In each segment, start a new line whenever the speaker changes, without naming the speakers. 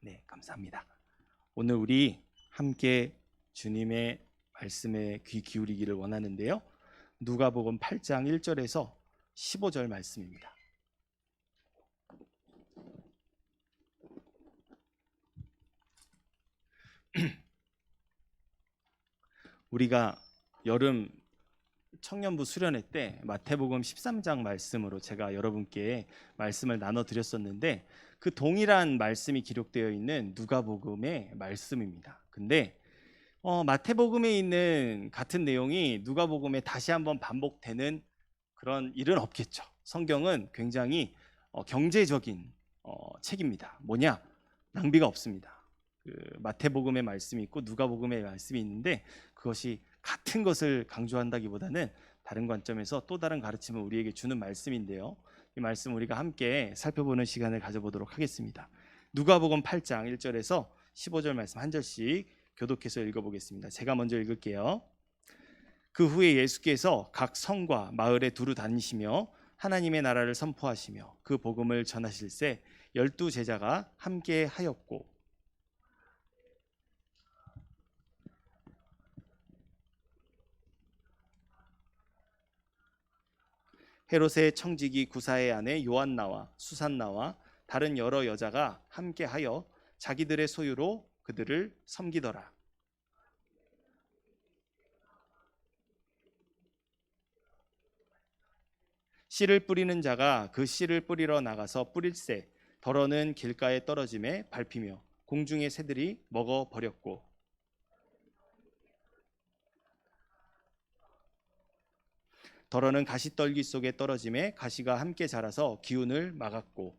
네, 감사합니다. 오늘 우리 함께 주님의 말씀에 귀 기울이기를 원하는데요. 누가복음 8장 1절에서 15절 말씀입니다. 우리가 여름 청년부 수련회 때 마태복음 13장 말씀으로 제가 여러분께 말씀을 나눠드렸었는데 그 동일한 말씀이 기록되어 있는 누가복음의 말씀입니다. 근데 마태복음에 있는 같은 내용이 누가복음에 다시 한번 반복되는 그런 일은 없겠죠. 성경은 굉장히 경제적인 책입니다. 뭐냐? 낭비가 없습니다. 그 마태복음의 말씀이 있고 누가복음의 말씀이 있는데 그것이 같은 것을 강조한다기보다는 다른 관점에서 또 다른 가르침을 우리에게 주는 말씀인데요. 이 말씀 우리가 함께 살펴보는 시간을 가져보도록 하겠습니다. 누가복음 8장 1절에서 15절 말씀 한 절씩 교독해서 읽어보겠습니다. 제가 먼저 읽을게요. 그 후에 예수께서 각 성과 마을에 두루 다니시며 하나님의 나라를 선포하시며 그 복음을 전하실새 12 제자가 함께 하였고 헤롯의 청지기 구사의 아내 요한나와 수산나와 다른 여러 여자가 함께하여 자기들의 소유로 그들을 섬기더라. 씨를 뿌리는 자가 그 씨를 뿌리러 나가서 뿌릴새 덜어는 길가에 떨어짐에 밟히며 공중의 새들이 먹어 버렸고 덜어는 가시떨기 속에 떨어짐에 가시가 함께 자라서 기운을 막았고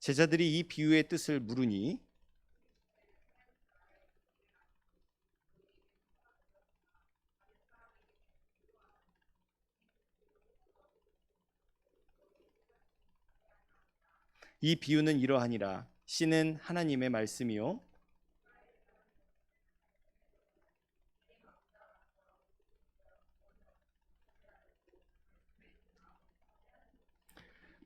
제자들이 이 비유의 뜻을 물으니 이 비유는 이러하니라. 씨는 하나님의 말씀이요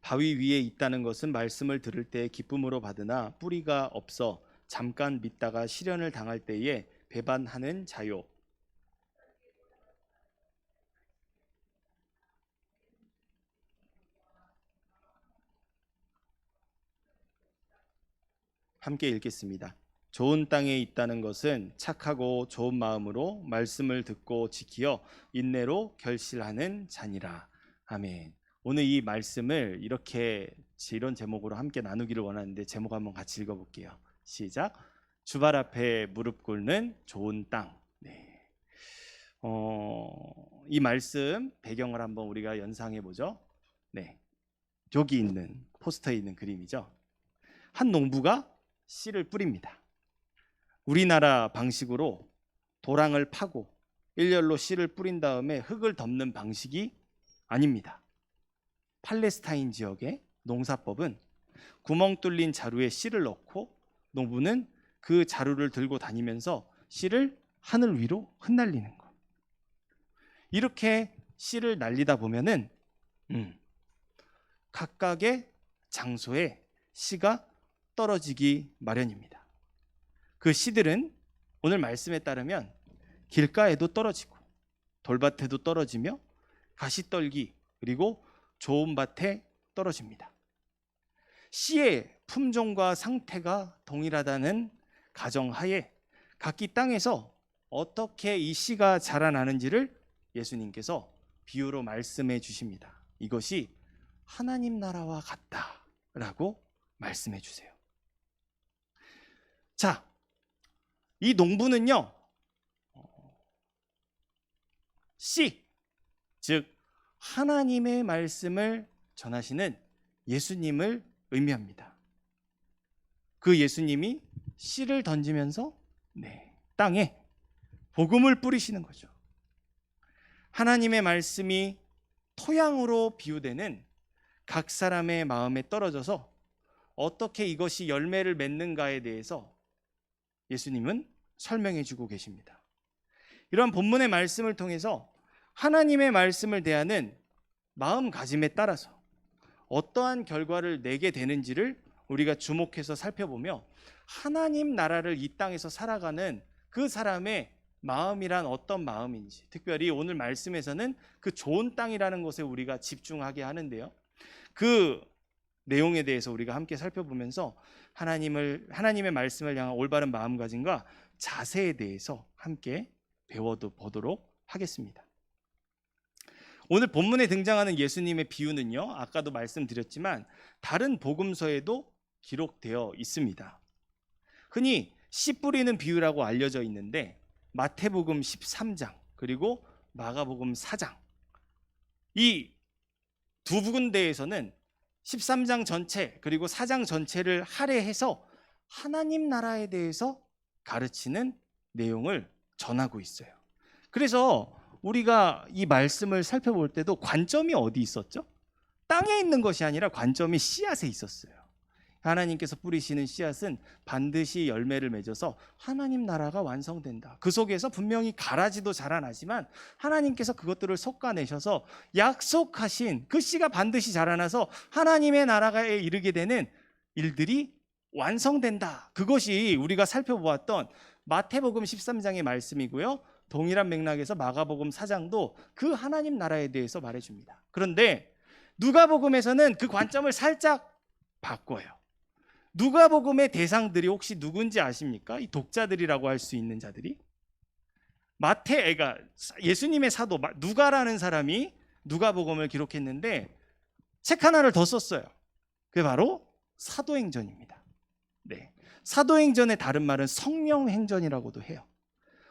바위 위에 있다는 것은 말씀을 들을 때 기쁨으로 받으나 뿌리가 없어 잠깐 믿다가 시련을 당할 때에 배반하는 자요. 함께 읽겠습니다. 좋은 땅에 있다는 것은 착하고 좋은 마음으로 말씀을 듣고 지키어 인내로 결실하는 자니라. 아멘. 오늘 이 말씀을 이런 제목으로 함께 나누기를 원하는데 제목 한번 같이 읽어볼게요. 시작. 주발 앞에 무릎 꿇는 좋은 땅. 네. 이 말씀 배경을 한번 우리가 연상해 보죠. 네. 여기 있는 포스터에 있는 그림이죠. 한 농부가 씨를 뿌립니다. 우리나라 방식으로 도랑을 파고 일렬로 씨를 뿌린 다음에 흙을 덮는 방식이 아닙니다. 팔레스타인 지역의 농사법은 구멍 뚫린 자루에 씨를 넣고 농부는 그 자루를 들고 다니면서 씨를 하늘 위로 흩날리는 것. 이렇게 씨를 날리다 보면은 각각의 장소에 씨가 떨어지기 마련입니다. 그 씨들은 오늘 말씀에 따르면 길가에도 떨어지고 돌밭에도 떨어지며 가시떨기 그리고 좋은 밭에 떨어집니다. 씨의 품종과 상태가 동일하다는 가정하에 각기 땅에서 어떻게 이 씨가 자라나는지를 예수님께서 비유로 말씀해 주십니다. 이것이 하나님 나라와 같다라고 말씀해 주세요. 자, 이 농부는요, 씨, 즉 하나님의 말씀을 전하시는 예수님을 의미합니다. 그 예수님이 씨를 던지면서 땅에 복음을 뿌리시는 거죠. 하나님의 말씀이 토양으로 비유되는 각 사람의 마음에 떨어져서 어떻게 이것이 열매를 맺는가에 대해서 예수님은 설명해 주고 계십니다. 이러한 본문의 말씀을 통해서 하나님의 말씀을 대하는 마음가짐에 따라서 어떠한 결과를 내게 되는지를 우리가 주목해서 살펴보며 하나님 나라를 이 땅에서 살아가는 그 사람의 마음이란 어떤 마음인지, 특별히 오늘 말씀에서는 그 좋은 땅이라는 것에 우리가 집중하게 하는데요. 그 내용에 대해서 우리가 함께 살펴보면서 하나님의 말씀을 향한 올바른 마음가짐과 자세에 대해서 함께 배워보도록 하겠습니다. 오늘 본문에 등장하는 예수님의 비유는요, 아까도 말씀드렸지만 다른 복음서에도 기록되어 있습니다. 흔히 씨 뿌리는 비유라고 알려져 있는데 마태복음 13장 그리고 마가복음 4장, 이 두 군데에서는 13장 전체 그리고 4장 전체를 할애해서 하나님 나라에 대해서 가르치는 내용을 전하고 있어요. 그래서 우리가 이 말씀을 살펴볼 때도 관점이 어디 있었죠? 땅에 있는 것이 아니라 관점이 씨앗에 있었어요. 하나님께서 뿌리시는 씨앗은 반드시 열매를 맺어서 하나님 나라가 완성된다. 그 속에서 분명히 가라지도 자라나지만 하나님께서 그것들을 솎아내셔서 약속하신 그 씨가 반드시 자라나서 하나님의 나라에 이르게 되는 일들이 완성된다. 그것이 우리가 살펴보았던 마태복음 13장의 말씀이고요. 동일한 맥락에서 마가복음 4장도 그 하나님 나라에 대해서 말해줍니다. 그런데 누가복음에서는 그 관점을 살짝 바꿔요. 누가복음의 대상들이 혹시 누군지 아십니까? 이 독자들이라고 할 수 있는 자들이 마태가 예수님의 사도 누가라는 사람이 누가복음을 기록했는데 책 하나를 더 썼어요. 그게 바로 사도행전입니다. 네, 사도행전의 다른 말은 성령행전이라고도 해요.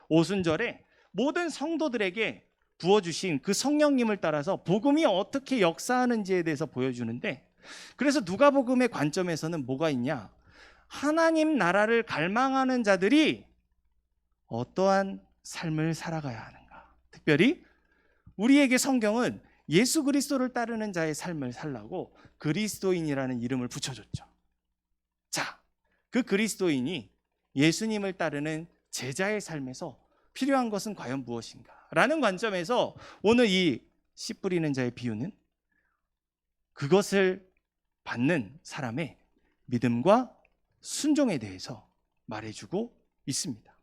오순절에 모든 성도들에게 부어주신 그 성령님을 따라서 복음이 어떻게 역사하는지에 대해서 보여주는데, 그래서 누가복음의 관점에서는 뭐가 있냐? 하나님 나라를 갈망하는 자들이 어떠한 삶을 살아가야 하는가? 특별히 우리에게 성경은 예수 그리스도를 따르는 자의 삶을 살라고 그리스도인이라는 이름을 붙여줬죠. 자, 그 그리스도인이 예수님을 따르는 제자의 삶에서 필요한 것은 과연 무엇인가? 라는 관점에서 오늘 이 씨 뿌리는 자의 비유는 그것을 받는 사람의 믿음과 순종에 대해서 말해주고 있습니다.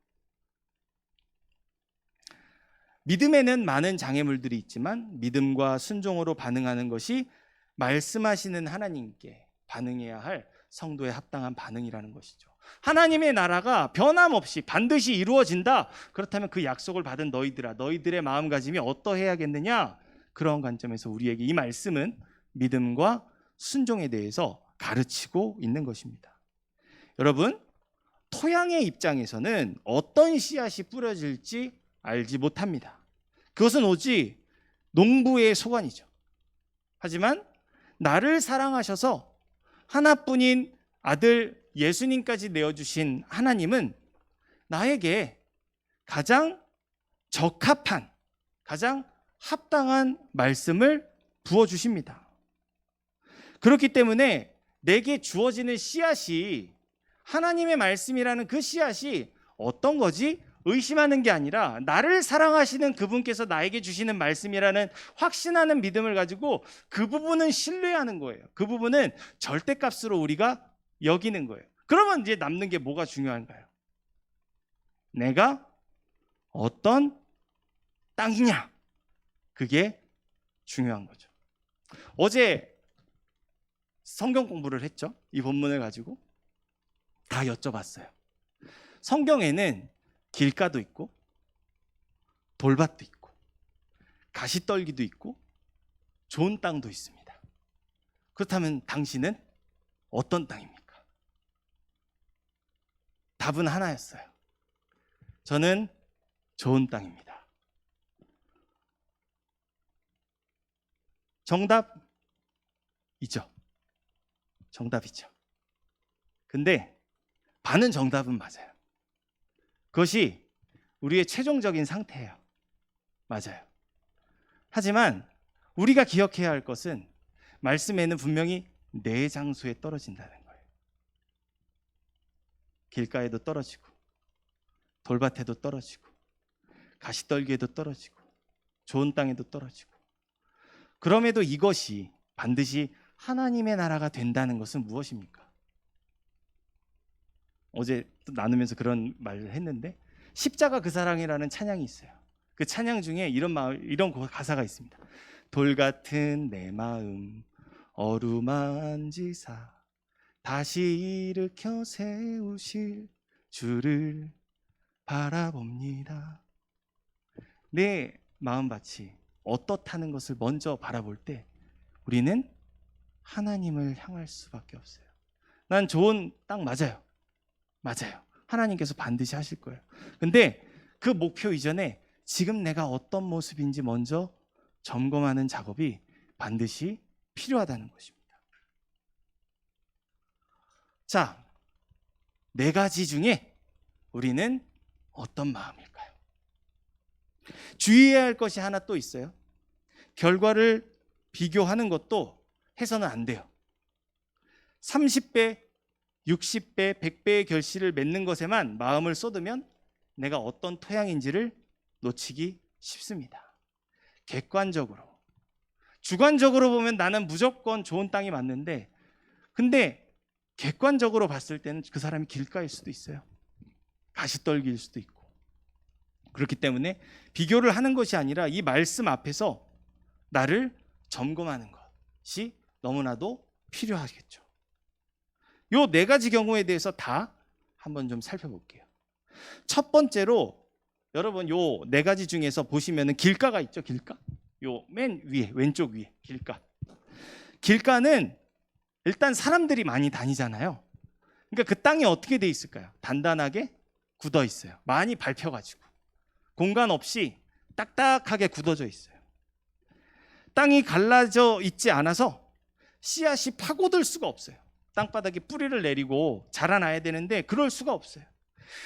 믿음에는 많은 장애물들이 있지만 믿음과 순종으로 반응하는 것이 말씀하시는 하나님께 반응해야 할 성도의 합당한 반응이라는 것이죠. 하나님의 나라가 변함없이 반드시 이루어진다. 그렇다면 그 약속을 받은 너희들아, 너희들의 마음가짐이 어떠해야겠느냐? 그런 관점에서 우리에게 이 말씀은 믿음과 순종에 대해서 가르치고 있는 것입니다. 여러분, 토양의 입장에서는 어떤 씨앗이 뿌려질지 알지 못합니다. 그것은 오직 농부의 소관이죠. 하지만 나를 사랑하셔서 하나뿐인 아들 예수님까지 내어주신 하나님은 나에게 가장 적합한, 가장 합당한 말씀을 부어주십니다. 그렇기 때문에 내게 주어지는 씨앗이, 하나님의 말씀이라는 그 씨앗이 어떤 거지? 의심하는 게 아니라 나를 사랑하시는 그분께서 나에게 주시는 말씀이라는 확신하는 믿음을 가지고 그 부분은 신뢰하는 거예요. 그 부분은 절대값으로 우리가 여기는 거예요. 그러면 이제 남는 게 뭐가 중요한가요? 내가 어떤 땅이냐? 그게 중요한 거죠. 어제 성경 공부를 했죠. 이 본문을 가지고 다 여쭤봤어요. 성경에는 길가도 있고 돌밭도 있고 가시떨기도 있고 좋은 땅도 있습니다. 그렇다면 당신은 어떤 땅입니까? 답은 하나였어요. 저는 좋은 땅입니다. 정답이죠. 정답이죠. 근데 반은 정답은 맞아요. 그것이 우리의 최종적인 상태예요. 맞아요. 하지만 우리가 기억해야 할 것은 말씀에는 분명히 네 장소에 떨어진다는 거예요. 길가에도 떨어지고 돌밭에도 떨어지고 가시떨기에도 떨어지고 좋은 땅에도 떨어지고. 그럼에도 이것이 반드시 하나님의 나라가 된다는 것은 무엇입니까? 어제 또 나누면서 그런 말을 했는데 십자가 그 사랑이라는 찬양이 있어요. 그 찬양 중에 이런 가사가 있습니다. 돌 같은 내 마음 어루만지사 다시 일으켜 세우실 주를 바라봅니다. 내 마음밭이 어떻다는 것을 먼저 바라볼 때 우리는 하나님을 향할 수밖에 없어요. 난 좋은 땅 맞아요. 하나님께서 반드시 하실 거예요. 근데 그 목표 이전에 지금 내가 어떤 모습인지 먼저 점검하는 작업이 반드시 필요하다는 것입니다. 자, 4가지 중에 우리는 어떤 마음일까요? 주의해야 할 것이 하나 또 있어요. 결과를 비교하는 것도 해서는 안 돼요. 30배, 60배, 100배의 결실을 맺는 것에만 마음을 쏟으면 내가 어떤 토양인지를 놓치기 쉽습니다. 객관적으로, 주관적으로 보면 나는 무조건 좋은 땅이 맞는데, 근데 객관적으로 봤을 때는 그 사람이 길가일 수도 있어요. 가시떨기일 수도 있고. 그렇기 때문에 비교를 하는 것이 아니라 이 말씀 앞에서 나를 점검하는 것이 너무나도 필요하겠죠. 요 4가지 경우에 대해서 다 한번 좀 살펴볼게요. 첫 번째로 여러분 요 4가지 중에서 보시면은 길가가 있죠. 길가. 요 맨 위에 왼쪽 위에 길가. 길가는 일단 사람들이 많이 다니잖아요. 그러니까 그 땅이 어떻게 돼 있을까요? 단단하게 굳어 있어요. 많이 밟혀가지고 공간 없이 딱딱하게 굳어져 있어요. 땅이 갈라져 있지 않아서 씨앗이 파고들 수가 없어요. 땅바닥에 뿌리를 내리고 자라나야 되는데 그럴 수가 없어요.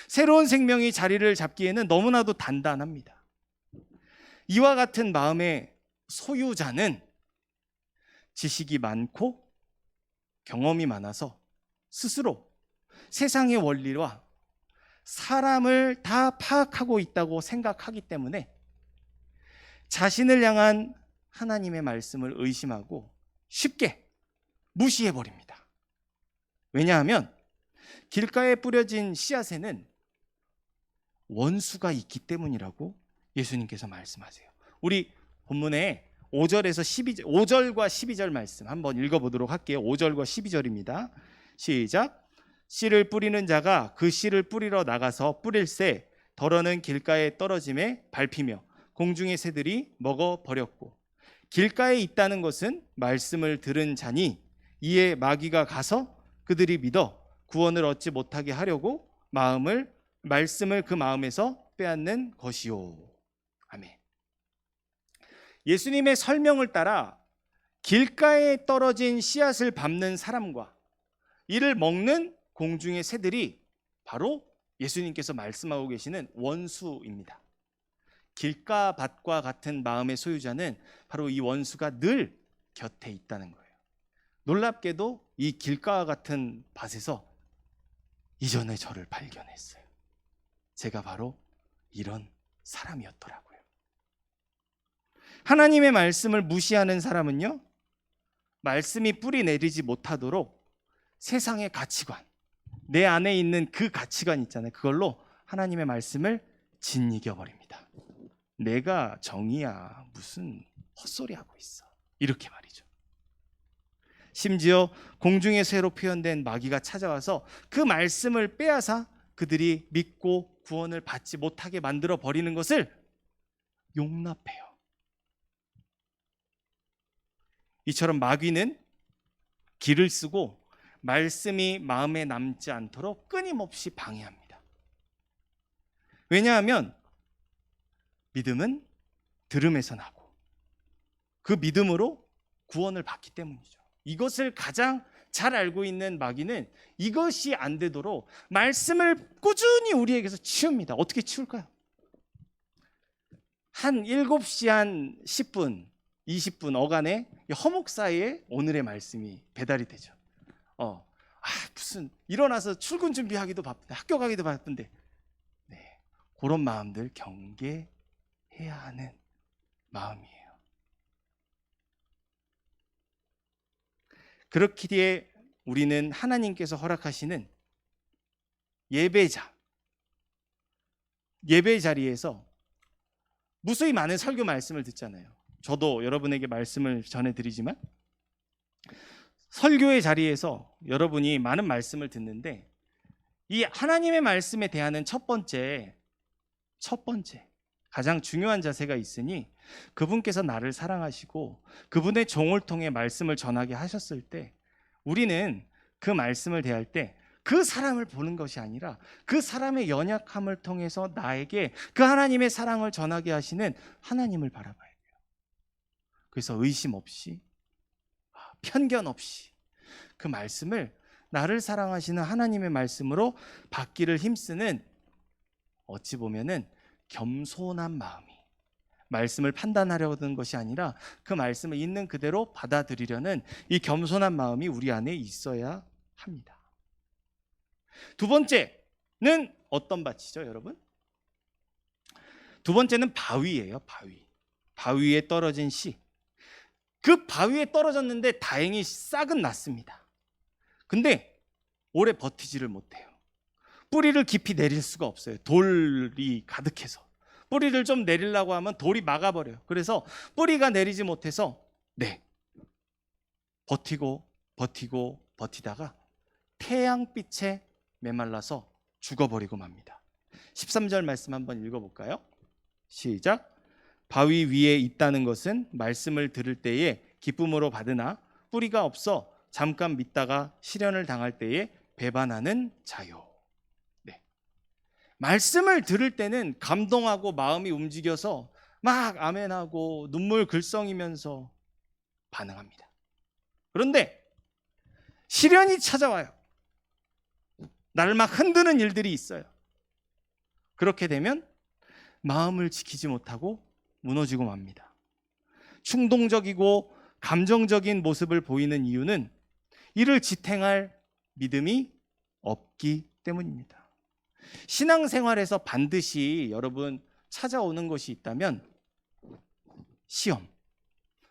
새로운 생명이 자리를 잡기에는 너무나도 단단합니다. 이와 같은 마음의 소유자는 지식이 많고 경험이 많아서 스스로 세상의 원리와 사람을 다 파악하고 있다고 생각하기 때문에 자신을 향한 하나님의 말씀을 의심하고 쉽게 무시해버립니다. 왜냐하면 길가에 뿌려진 씨앗에는 원수가 있기 때문이라고 예수님께서 말씀하세요. 우리 본문에 5절과 12절 말씀 한번 읽어보도록 할게요. 5절과 12절입니다. 시작. 씨를 뿌리는 자가 그 씨를 뿌리러 나가서 뿌릴새 덜어는 길가에 떨어짐에 밟히며 공중의 새들이 먹어버렸고 길가에 있다는 것은 말씀을 들은 자니 이에 마귀가 가서 그들이 믿어 구원을 얻지 못하게 하려고 말씀을 그 마음에서 빼앗는 것이요. 아멘. 예수님의 설명을 따라 길가에 떨어진 씨앗을 밟는 사람과 이를 먹는 공중의 새들이 바로 예수님께서 말씀하고 계시는 원수입니다. 길가밭과 같은 마음의 소유자는 바로 이 원수가 늘 곁에 있다는 거예요. 놀랍게도 이 길가와 같은 밭에서 이전에 저를 발견했어요. 제가 바로 이런 사람이었더라고요. 하나님의 말씀을 무시하는 사람은요, 말씀이 뿌리 내리지 못하도록 세상의 가치관, 내 안에 있는 그 가치관 있잖아요. 그걸로 하나님의 말씀을 짓이겨버립니다. 내가 정의야, 무슨 헛소리하고 있어, 이렇게 말이죠. 심지어 공중의 새로 표현된 마귀가 찾아와서 그 말씀을 빼앗아 그들이 믿고 구원을 받지 못하게 만들어 버리는 것을 용납해요. 이처럼 마귀는 길을 쓰고 말씀이 마음에 남지 않도록 끊임없이 방해합니다. 왜냐하면 믿음은 들음에서 나고 그 믿음으로 구원을 받기 때문이죠. 이것을 가장 잘 알고 있는 마귀는 이것이 안 되도록 말씀을 꾸준히 우리에게서 치웁니다. 어떻게 치울까요? 한 7시 한 10분, 20분 어간에 허목 사이에 오늘의 말씀이 배달이 되죠. 무슨 일어나서 출근 준비하기도 바쁜데, 학교 가기도 바쁜데, 그런 마음들 경계해야 하는 마음이에요. 그렇기에 우리는 하나님께서 허락하시는 예배 자리에서 무수히 많은 설교 말씀을 듣잖아요. 저도 여러분에게 말씀을 전해드리지만 설교의 자리에서 여러분이 많은 말씀을 듣는데 이 하나님의 말씀에 대한 첫 번째 가장 중요한 자세가 있으니 그분께서 나를 사랑하시고 그분의 종을 통해 말씀을 전하게 하셨을 때 우리는 그 말씀을 대할 때 그 사람을 보는 것이 아니라 그 사람의 연약함을 통해서 나에게 그 하나님의 사랑을 전하게 하시는 하나님을 바라봐야 돼요. 그래서 의심 없이 편견 없이 그 말씀을 나를 사랑하시는 하나님의 말씀으로 받기를 힘쓰는 어찌 보면은 겸손한 마음이 말씀을 판단하려는 것이 아니라 그 말씀을 있는 그대로 받아들이려는 이 겸손한 마음이 우리 안에 있어야 합니다. 두 번째는 어떤 밭이죠, 여러분? 두 번째는 바위예요, 바위에 떨어진 씨. 그 바위에 떨어졌는데 다행히 싹은 났습니다. 근데 오래 버티지를 못해요. 뿌리를 깊이 내릴 수가 없어요. 돌이 가득해서. 뿌리를 좀 내리려고 하면 돌이 막아버려요. 그래서 뿌리가 내리지 못해서 버티다가 태양빛에 메말라서 죽어버리고 맙니다. 13절 말씀 한번 읽어볼까요? 시작. 바위 위에 있다는 것은 말씀을 들을 때에 기쁨으로 받으나 뿌리가 없어 잠깐 믿다가 시련을 당할 때에 배반하는 자요. 말씀을 들을 때는 감동하고 마음이 움직여서 막 아멘하고 눈물 글썽이면서 반응합니다. 그런데 시련이 찾아와요. 나를 막 흔드는 일들이 있어요. 그렇게 되면 마음을 지키지 못하고 무너지고 맙니다. 충동적이고 감정적인 모습을 보이는 이유는 이를 지탱할 믿음이 없기 때문입니다. 신앙생활에서 반드시 여러분 찾아오는 것이 있다면 시험,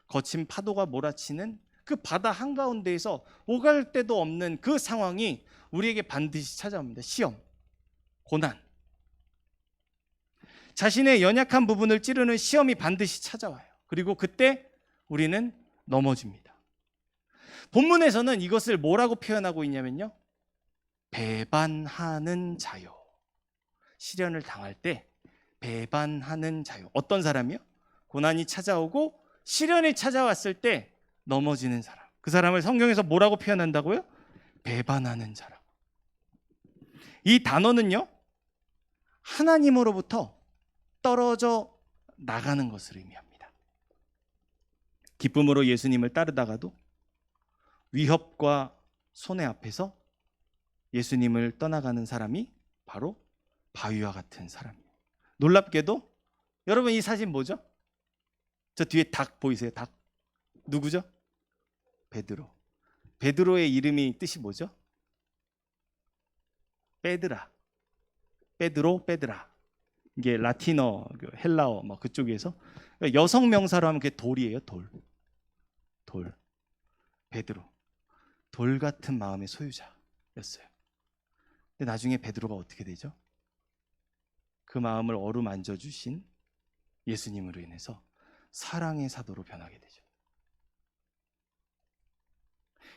거친 파도가 몰아치는 그 바다 한가운데에서 오갈 데도 없는 그 상황이 우리에게 반드시 찾아옵니다. 시험, 고난, 자신의 연약한 부분을 찌르는 시험이 반드시 찾아와요. 그리고 그때 우리는 넘어집니다. 본문에서는 이것을 뭐라고 표현하고 있냐면요, 배반하는 자요. 시련을 당할 때 배반하는 자요. 어떤 사람이요? 고난이 찾아오고 시련이 찾아왔을 때 넘어지는 사람. 그 사람을 성경에서 뭐라고 표현한다고요? 배반하는 사람. 이 단어는요, 하나님으로부터 떨어져 나가는 것을 의미합니다. 기쁨으로 예수님을 따르다가도 위협과 손해 앞에서 예수님을 떠나가는 사람이 바로 바위와 같은 사람이에요. 놀랍게도 여러분 이 사진 뭐죠? 저 뒤에 닭 보이세요? 닭. 누구죠? 베드로. 베드로의 이름이 뜻이 뭐죠? 빼드라. 베드로, 빼드라. 이게 라틴어, 헬라어 뭐 그쪽에서 여성 명사로 하면 그게 돌이에요. 돌. 베드로. 돌 같은 마음의 소유자였어요. 근데 나중에 베드로가 어떻게 되죠? 그 마음을 어루만져 주신 예수님으로 인해서 사랑의 사도로 변하게 되죠.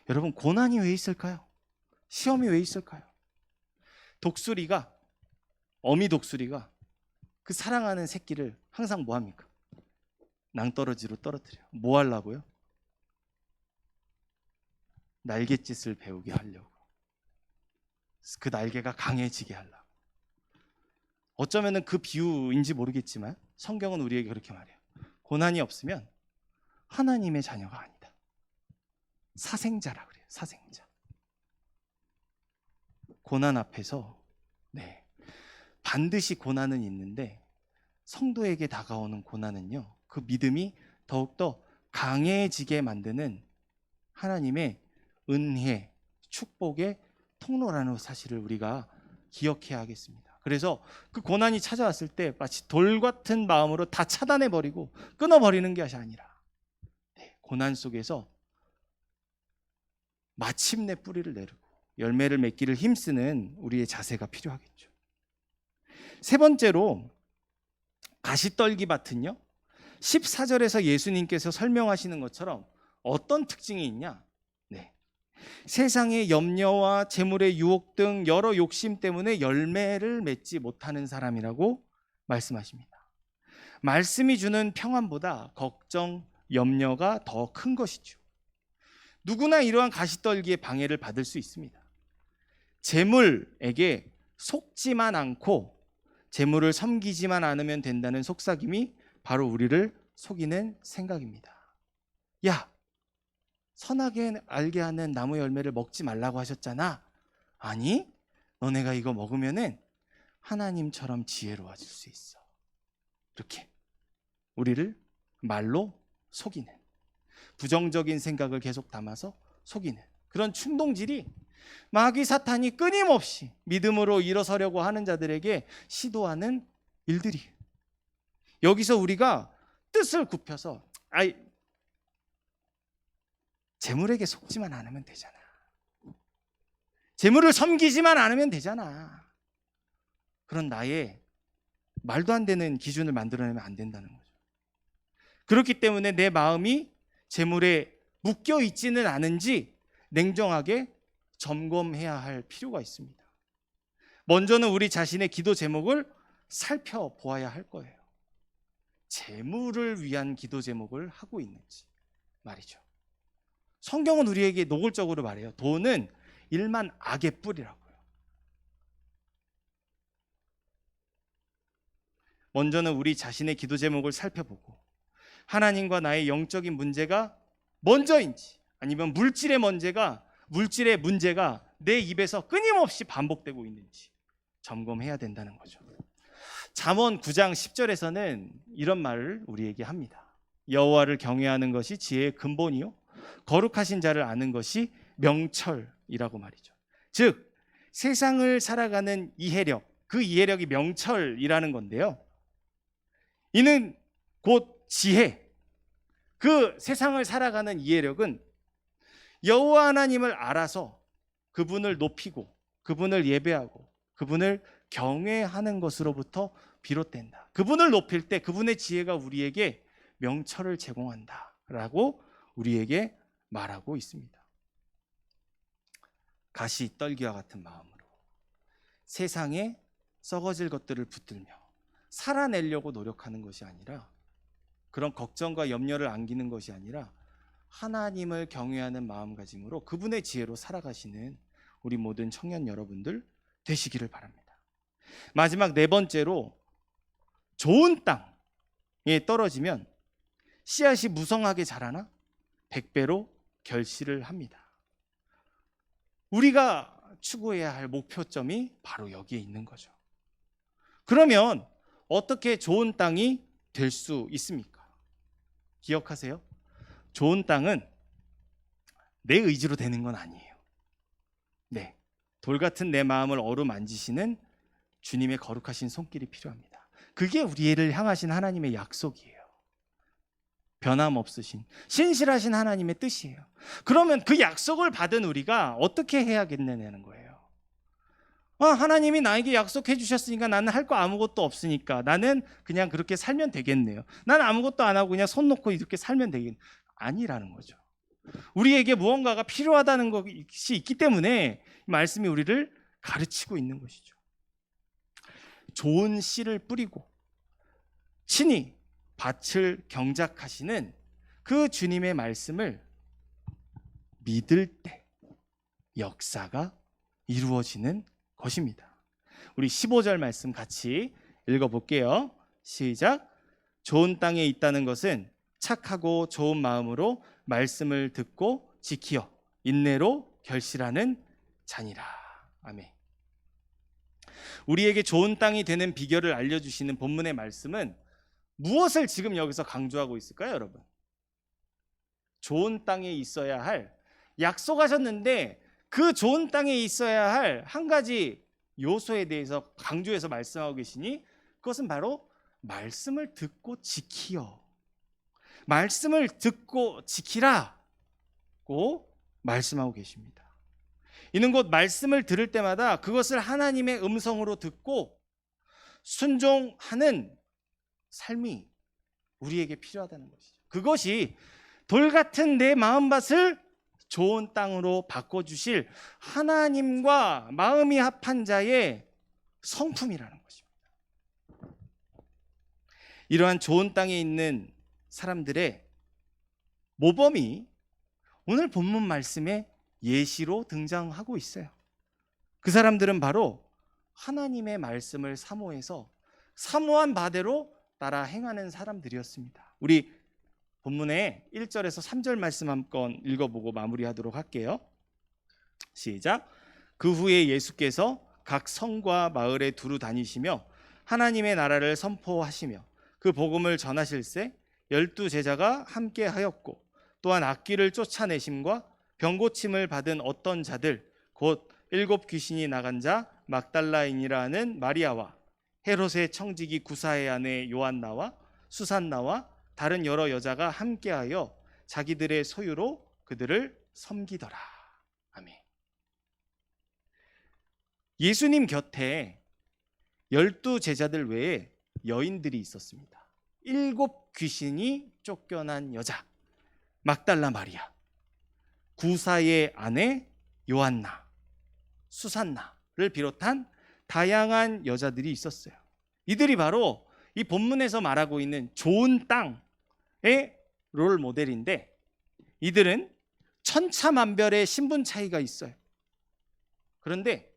여러분, 고난이 왜 있을까요? 시험이 왜 있을까요? 어미 독수리가 그 사랑하는 새끼를 항상 뭐 합니까? 낭떠러지로 떨어뜨려요. 뭐 하려고요? 날갯짓을 배우게 하려고. 그 날개가 강해지게 하려고. 어쩌면 그 비유인지 모르겠지만 성경은 우리에게 그렇게 말해요. 고난이 없으면 하나님의 자녀가 아니다. 사생자라 그래요. 사생자. 고난 앞에서 반드시 고난은 있는데 성도에게 다가오는 고난은요, 그 믿음이 더욱더 강해지게 만드는 하나님의 은혜, 축복의 통로라는 사실을 우리가 기억해야 하겠습니다. 그래서 그 고난이 찾아왔을 때 마치 돌 같은 마음으로 다 차단해버리고 끊어버리는 것이 아니라 고난 속에서 마침내 뿌리를 내리고 열매를 맺기를 힘쓰는 우리의 자세가 필요하겠죠. 세 번째로 가시떨기 밭은요, 14절에서 예수님께서 설명하시는 것처럼 어떤 특징이 있냐? 세상의 염려와 재물의 유혹 등 여러 욕심 때문에 열매를 맺지 못하는 사람이라고 말씀하십니다. 말씀이 주는 평안보다 걱정, 염려가 더 큰 것이죠. 누구나 이러한 가시떨기의 방해를 받을 수 있습니다. 재물에게 속지만 않고 재물을 섬기지만 않으면 된다는 속삭임이 바로 우리를 속이는 생각입니다. 야, 선하게 알게 하는 나무 열매를 먹지 말라고 하셨잖아. 아니, 너네가 이거 먹으면은 하나님처럼 지혜로워질 수 있어. 이렇게 우리를 말로 속이는, 부정적인 생각을 계속 담아서 속이는 그런 충동질이 마귀 사탄이 끊임없이 믿음으로 일어서려고 하는 자들에게 시도하는 일들이, 여기서 우리가 뜻을 굽혀서 재물에게 속지만 않으면 되잖아, 재물을 섬기지만 않으면 되잖아, 그런 나의 말도 안 되는 기준을 만들어내면 안 된다는 거죠. 그렇기 때문에 내 마음이 재물에 묶여 있지는 않은지 냉정하게 점검해야 할 필요가 있습니다. 먼저는 우리 자신의 기도 제목을 살펴보아야 할 거예요. 재물을 위한 기도 제목을 하고 있는지 말이죠. 성경은 우리에게 노골적으로 말해요. 돈은 일만 악의 뿌리라고요. 먼저는 우리 자신의 기도 제목을 살펴보고 하나님과 나의 영적인 문제가 먼저인지, 아니면 물질의 문제가 내 입에서 끊임없이 반복되고 있는지 점검해야 된다는 거죠. 잠언 9장 10절에서는 이런 말을 우리에게 합니다. 여호와를 경외하는 것이 지혜의 근본이요 거룩하신 자를 아는 것이 명철이라고 말이죠. 즉 세상을 살아가는 이해력, 그 이해력이 명철이라는 건데요, 이는 곧 지혜, 그 세상을 살아가는 이해력은 여호와 하나님을 알아서 그분을 높이고 그분을 예배하고 그분을 경외하는 것으로부터 비롯된다. 그분을 높일 때 그분의 지혜가 우리에게 명철을 제공한다라고 우리에게 말하고 있습니다. 가시떨기와 같은 마음으로 세상에 썩어질 것들을 붙들며 살아내려고 노력하는 것이 아니라, 그런 걱정과 염려를 안기는 것이 아니라 하나님을 경외하는 마음가짐으로 그분의 지혜로 살아가시는 우리 모든 청년 여러분들 되시기를 바랍니다. 마지막 네 번째로, 좋은 땅에 떨어지면 씨앗이 무성하게 자라나 100배로 결실을 합니다. 우리가 추구해야 할 목표점이 바로 여기에 있는 거죠. 그러면 어떻게 좋은 땅이 될 수 있습니까? 기억하세요. 좋은 땅은 내 의지로 되는 건 아니에요. 돌 같은 내 마음을 어루만지시는 주님의 거룩하신 손길이 필요합니다. 그게 우리를 향하신 하나님의 약속이에요. 변함없으신 신실하신 하나님의 뜻이에요. 그러면 그 약속을 받은 우리가 어떻게 해야겠느냐는 거예요. 하나님이 나에게 약속해 주셨으니까 나는 할 거 아무것도 없으니까 나는 그냥 그렇게 살면 되겠네요. 나는 아무것도 안 하고 그냥 손 놓고 이렇게 살면 되겠네요. 아니라는 거죠. 우리에게 무언가가 필요하다는 것이 있기 때문에 말씀이 우리를 가르치고 있는 것이죠. 좋은 씨를 뿌리고 친히 밭을 경작하시는 그 주님의 말씀을 믿을 때 역사가 이루어지는 것입니다. 우리 15절 말씀 같이 읽어볼게요. 시작. 좋은 땅에 있다는 것은 착하고 좋은 마음으로 말씀을 듣고 지키어 인내로 결실하는 자니라. 아멘. 우리에게 좋은 땅이 되는 비결을 알려주시는 본문의 말씀은 무엇을 지금 여기서 강조하고 있을까요, 여러분? 좋은 땅에 있어야 할, 약속하셨는데 그 좋은 땅에 있어야 할 한 가지 요소에 대해서 강조해서 말씀하고 계시니 그것은 바로 말씀을 듣고 지키어. 말씀을 듣고 지키라고 말씀하고 계십니다. 이는 곧 말씀을 들을 때마다 그것을 하나님의 음성으로 듣고 순종하는 삶이 우리에게 필요하다는 것이죠. 그것이 돌 같은 내 마음밭을 좋은 땅으로 바꿔주실 하나님과 마음이 합한 자의 성품이라는 것입니다. 이러한 좋은 땅에 있는 사람들의 모범이 오늘 본문 말씀에 예시로 등장하고 있어요. 그 사람들은 바로 하나님의 말씀을 사모해서 사모한 바대로 따라 행하는 사람들이었습니다. 우리 본문의 1절에서 3절 말씀 한번 읽어보고 마무리하도록 할게요. 시작. 그 후에 예수께서 각 성과 마을에 두루 다니시며 하나님의 나라를 선포하시며 그 복음을 전하실새 12 제자가 함께 하였고 또한 악귀를 쫓아내심과 병고침을 받은 어떤 자들 곧 7 귀신이 나간 자 막달라인이라는 마리아와 헤롯의 청지기 구사의 아내 요한나와 수산나와 다른 여러 여자가 함께하여 자기들의 소유로 그들을 섬기더라. 아멘. 예수님 곁에 12 제자들 외에 여인들이 있었습니다. 7 귀신이 쫓겨난 여자 막달라 마리아, 구사의 아내 요한나, 수산나를 비롯한 다양한 여자들이 있었어요. 이들이 바로 이 본문에서 말하고 있는 좋은 땅의 롤 모델인데 이들은 천차만별의 신분 차이가 있어요. 그런데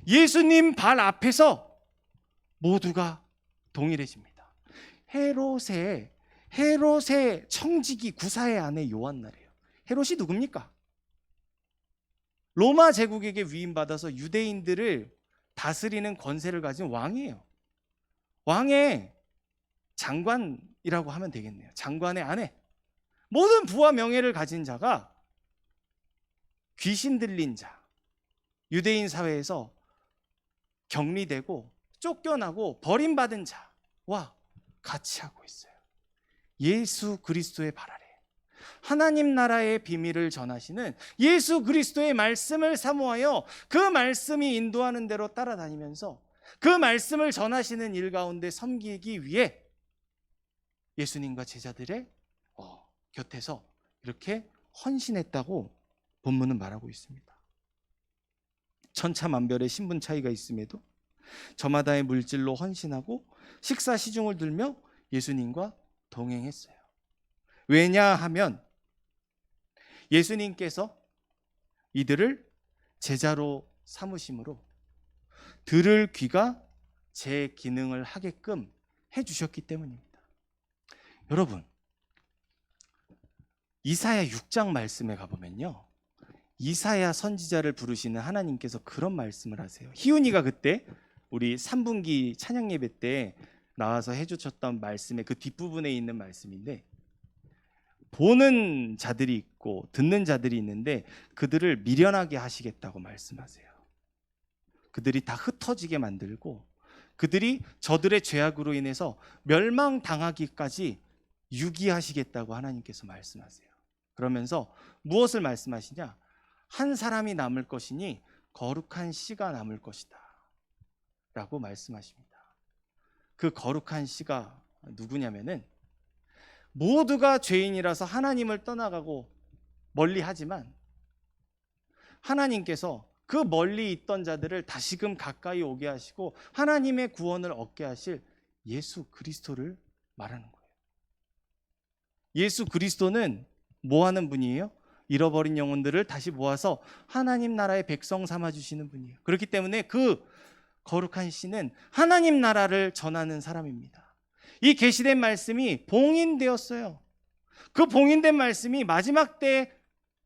예수님 발 앞에서 모두가 동일해집니다. 헤롯의 청지기 구사의 아내 요한나래요. 헤롯이 누굽니까? 로마 제국에게 위임받아서 유대인들을 다스리는 권세를 가진 왕이에요. 왕의 장관이라고 하면 되겠네요. 장관의 아내. 모든 부와 명예를 가진 자가 귀신 들린 자, 유대인 사회에서 격리되고 쫓겨나고 버림받은 자와 같이 하고 있어요. 예수 그리스도의 발 아래 하나님 나라의 비밀을 전하시는 예수 그리스도의 말씀을 사모하여 그 말씀이 인도하는 대로 따라다니면서 그 말씀을 전하시는 일 가운데 섬기기 위해 예수님과 제자들의 곁에서 이렇게 헌신했다고 본문은 말하고 있습니다. 천차만별의 신분 차이가 있음에도 저마다의 물질로 헌신하고 식사 시중을 들며 예수님과 동행했어요. 왜냐하면 예수님께서 이들을 제자로 삼으심으로 들을 귀가 제 기능을 하게끔 해주셨기 때문입니다. 여러분, 이사야 6장 말씀에 가보면요, 이사야 선지자를 부르시는 하나님께서 그런 말씀을 하세요. 희훈이가 그때 우리 3분기 찬양 예배 때 나와서 해주셨던 말씀의 그 뒷부분에 있는 말씀인데, 보는 자들이 있고 듣는 자들이 있는데 그들을 미련하게 하시겠다고 말씀하세요. 그들이 다 흩어지게 만들고 그들이 저들의 죄악으로 인해서 멸망당하기까지 유기하시겠다고 하나님께서 말씀하세요. 그러면서 무엇을 말씀하시냐? 한 사람이 남을 것이니 거룩한 씨가 남을 것이다 라고 말씀하십니다. 그 거룩한 씨가 누구냐면은 모두가 죄인이라서 하나님을 떠나가고 멀리하지만 하나님께서 그 멀리 있던 자들을 다시금 가까이 오게 하시고 하나님의 구원을 얻게 하실 예수 그리스도를 말하는 거예요. 예수 그리스도는 뭐 하는 분이에요? 잃어버린 영혼들을 다시 모아서 하나님 나라의 백성 삼아주시는 분이에요. 그렇기 때문에 그 거룩한 씨는 하나님 나라를 전하는 사람입니다. 이 계시된 말씀이 봉인되었어요. 그 봉인된 말씀이 마지막 때에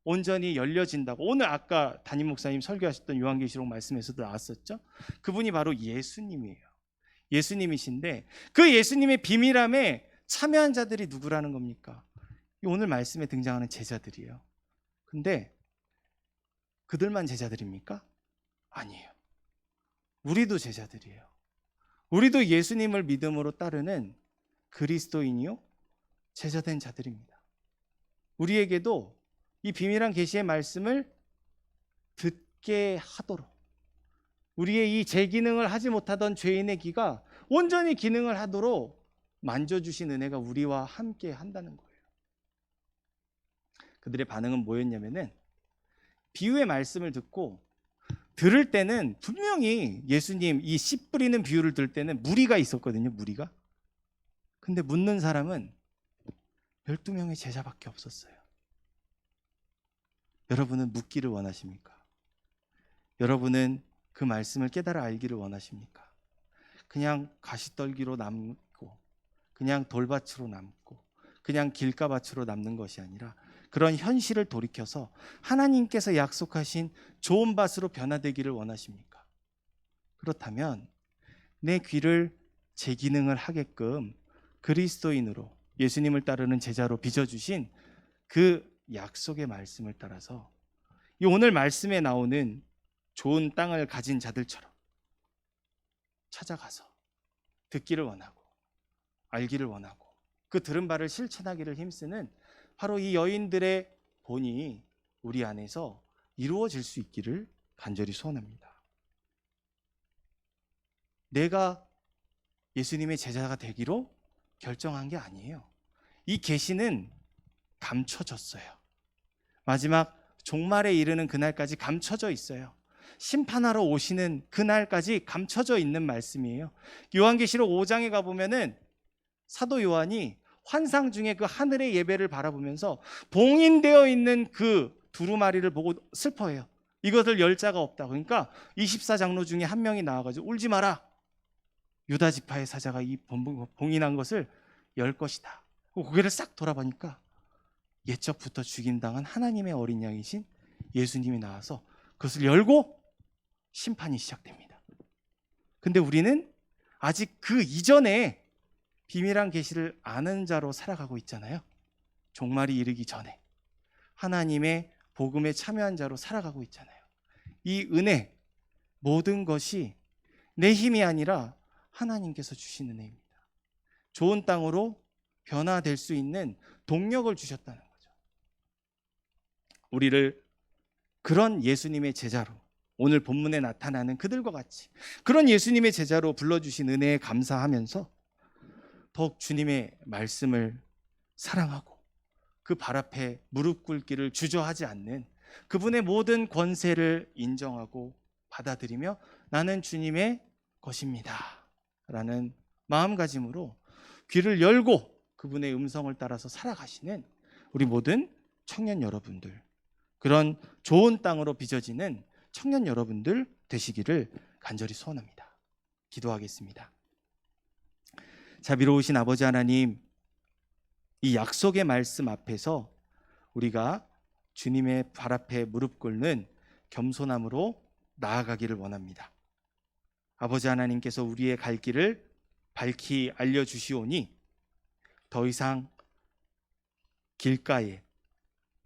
온전히 열려진다고 오늘 아까 담임 목사님 설교하셨던 요한계시록 말씀에서도 나왔었죠. 그분이 바로 예수님이에요. 예수님이신데 그 예수님의 비밀함에 참여한 자들이 누구라는 겁니까? 오늘 말씀에 등장하는 제자들이에요. 근데 그들만 제자들입니까? 아니에요. 우리도 제자들이에요. 우리도 예수님을 믿음으로 따르는 그리스도인이요 제자된 자들입니다. 우리에게도 이 비밀한 계시의 말씀을 듣게 하도록 우리의 이 제기능을 하지 못하던 죄인의 귀가 온전히 기능을 하도록 만져주신 은혜가 우리와 함께 한다는 거예요. 그들의 반응은 뭐였냐면은 비유의 말씀을 듣고 들을 때는 분명히 예수님 이 씨 뿌리는 비유를 들을 때는 무리가 있었거든요. 무리가. 근데 묻는 사람은 12명의 제자밖에 없었어요. 여러분은 묻기를 원하십니까? 여러분은 그 말씀을 깨달아 알기를 원하십니까? 그냥 가시떨기로 남고 그냥 돌밭으로 남고 그냥 길가밭으로 남는 것이 아니라 그런 현실을 돌이켜서 하나님께서 약속하신 좋은 밭으로 변화되기를 원하십니까? 그렇다면 내 귀를 제 기능을 하게끔 그리스도인으로 예수님을 따르는 제자로 빚어주신 그 약속의 말씀을 따라서 이 오늘 말씀에 나오는 좋은 땅을 가진 자들처럼 찾아가서 듣기를 원하고 알기를 원하고 그 들은 바를 실천하기를 힘쓰는 바로 이 여인들의 본이 우리 안에서 이루어질 수 있기를 간절히 소원합니다. 내가 예수님의 제자가 되기로 결정한 게 아니에요. 이 계시는 감춰졌어요. 마지막 종말에 이르는 그날까지 감춰져 있어요. 심판하러 오시는 그날까지 감춰져 있는 말씀이에요. 요한계시록 5장에 가보면은 사도 요한이 환상 중에 그 하늘의 예배를 바라보면서 봉인되어 있는 그 두루마리를 보고 슬퍼해요. 이것을 열 자가 없다. 그러니까 24장로 중에 한 명이 나와가지고 울지 마라. 유다 지파의 사자가 이 봉인한 것을 열 것이다. 고개를 싹 돌아보니까 옛적부터 죽임당한 하나님의 어린 양이신 예수님이 나와서 그것을 열고 심판이 시작됩니다. 근데 우리는 아직 그 이전에 비밀한 계시를 아는 자로 살아가고 있잖아요. 종말이 이르기 전에 하나님의 복음에 참여한 자로 살아가고 있잖아요. 이 은혜, 모든 것이 내 힘이 아니라 하나님께서 주신 은혜입니다. 좋은 땅으로 변화될 수 있는 동력을 주셨다는 거죠. 우리를 그런 예수님의 제자로, 오늘 본문에 나타나는 그들과 같이 그런 예수님의 제자로 불러주신 은혜에 감사하면서 더욱 주님의 말씀을 사랑하고 그 발 앞에 무릎 꿇기를 주저하지 않는 그분의 모든 권세를 인정하고 받아들이며 나는 주님의 것입니다 라는 마음가짐으로 귀를 열고 그분의 음성을 따라서 살아가시는 우리 모든 청년 여러분들, 그런 좋은 땅으로 빚어지는 청년 여러분들 되시기를 간절히 소원합니다. 기도하겠습니다. 자비로우신 아버지 하나님, 이 약속의 말씀 앞에서 우리가 주님의 발 앞에 무릎 꿇는 겸손함으로 나아가기를 원합니다. 아버지 하나님께서 우리의 갈 길을 밝히 알려주시오니 더 이상 길가에,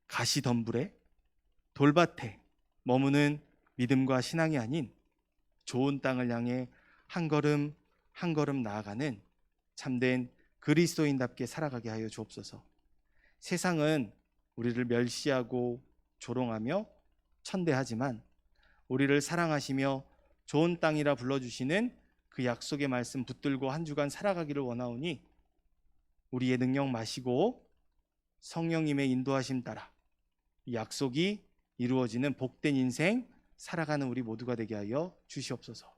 가시덤불에, 돌밭에 머무는 믿음과 신앙이 아닌 좋은 땅을 향해 한 걸음 한 걸음 나아가는 참된 그리스도인답게 살아가게 하여 주옵소서. 세상은 우리를 멸시하고 조롱하며 천대하지만 우리를 사랑하시며 좋은 땅이라 불러주시는 그 약속의 말씀 붙들고 한 주간 살아가기를 원하오니 우리의 능력 마시고 성령님의 인도하심 따라 이 약속이 이루어지는 복된 인생 살아가는 우리 모두가 되게 하여 주시옵소서.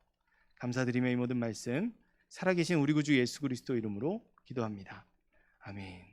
감사드리며 이 모든 말씀 살아계신 우리 구주 예수 그리스도 이름으로 기도합니다. 아멘.